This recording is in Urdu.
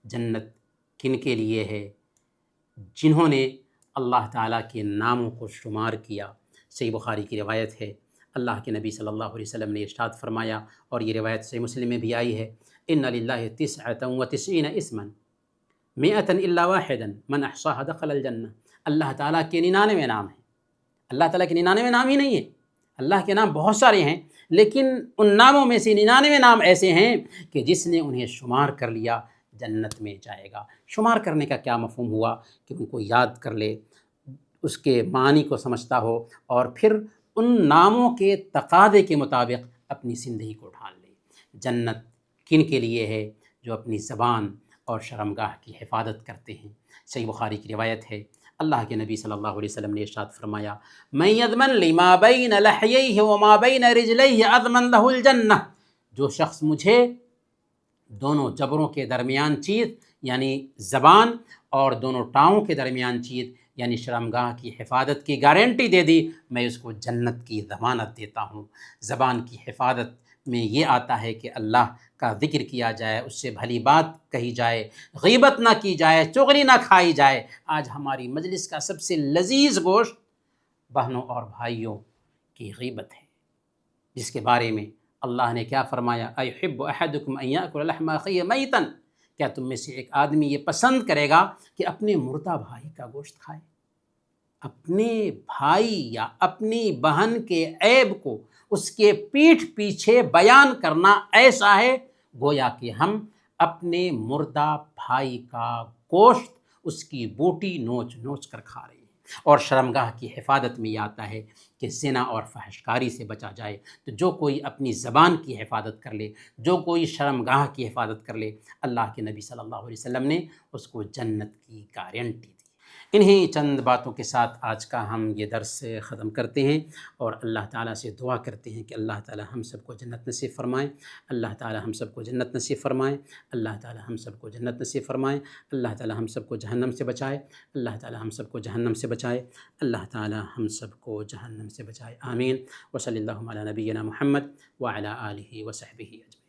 جنت کن کے لیے ہے؟ جنہوں نے اللہ تعالیٰ کے ناموں کو شمار کیا۔ صحیح بخاری کی روایت ہے، اللہ کے نبی صلی اللہ علیہ وسلم نے ارشاد فرمایا، اور یہ روایت صحیح مسلم میں بھی آئی ہے، ان للہ 99 اسما 100 الا واحدا من احصاها دخل الجنہ۔ اللہ تعالیٰ کے 99 نام ہیں۔ اللہ تعالیٰ کے 99 نام ہی نہیں ہیں، اللہ کے نام بہت سارے ہیں، لیکن ان ناموں میں سے 99 نام ایسے ہیں کہ جس نے انہیں شمار کر لیا جنت میں جائے گا۔ شمار کرنے کا کیا مفہوم ہوا؟ کہ ان کو یاد کر لے، اس کے معنی کو سمجھتا ہو، اور پھر ان ناموں کے تقاضے کے مطابق اپنی زندگی کو ڈھال لے۔ جنت کن کے لیے ہے؟ جو اپنی زبان اور شرمگاہ کی حفاظت کرتے ہیں۔ صحیح بخاری کی روایت ہے، اللہ کے نبی صلی اللہ علیہ وسلم نے ارشاد فرمایا، من یضمن لی ما بین لحییہ وما بین رجلیہ اضمن لہ الجنہ۔ جو شخص مجھے دونوں جبروں کے درمیان چیز یعنی زبان اور دونوں ٹاؤں کے درمیان چیز یعنی شرمگاہ کی حفاظت کی گارنٹی دے دی، میں اس کو جنت کی ضمانت دیتا ہوں۔ زبان کی حفاظت میں یہ آتا ہے کہ اللہ کا ذکر کیا جائے، اس سے بھلی بات کہی جائے، غیبت نہ کی جائے، چغلی نہ کھائی جائے۔ آج ہماری مجلس کا سب سے لذیذ گوشت بہنوں اور بھائیوں کی غیبت ہے، جس کے بارے میں اللہ نے کیا فرمایا، ایحب احدکم ان یاکل لحم اخیہ میتا۔ کیا تم میں سے ایک آدمی یہ پسند کرے گا کہ اپنے مردہ بھائی کا گوشت کھائے؟ اپنے بھائی یا اپنی بہن کے عیب کو اس کے پیٹھ پیچھے بیان کرنا ایسا ہے گویا کہ ہم اپنے مردہ بھائی کا گوشت اس کی بوٹی نوچ نوچ کر کھا رہے ہیں۔ اور شرمگاہ کی حفاظت میں یہ آتا ہے کہ زنا اور فحشکاری سے بچا جائے۔ تو جو کوئی اپنی زبان کی حفاظت کر لے، جو کوئی شرمگاہ کی حفاظت کر لے، اللہ کے نبی صلی اللہ علیہ وسلم نے اس کو جنت کی گارنٹی دی۔ انہی چند باتوں کے ساتھ آج کا ہم یہ درس ختم کرتے ہیں، اور اللہ تعالیٰ سے دعا کرتے ہیں کہ اللہ تعالیٰ ہم سب کو جنت نصیب فرمائیں، اللہ تعالیٰ ہم سب کو جنت نصیب فرمائیں، اللہ تعالیٰ ہم سب کو جنت نصیب فرمائیں، اللہ تعالیٰ ہم سب کو جہنم سے بچائے، اللہ تعالیٰ ہم سب کو جہنم سے بچائے، اللہ تعالیٰ ہم سب کو جہنم سے بچائے، آمین۔ وصلی اللہ علی نبینا محمد وعلی آلہ وصحبہ اجمعین۔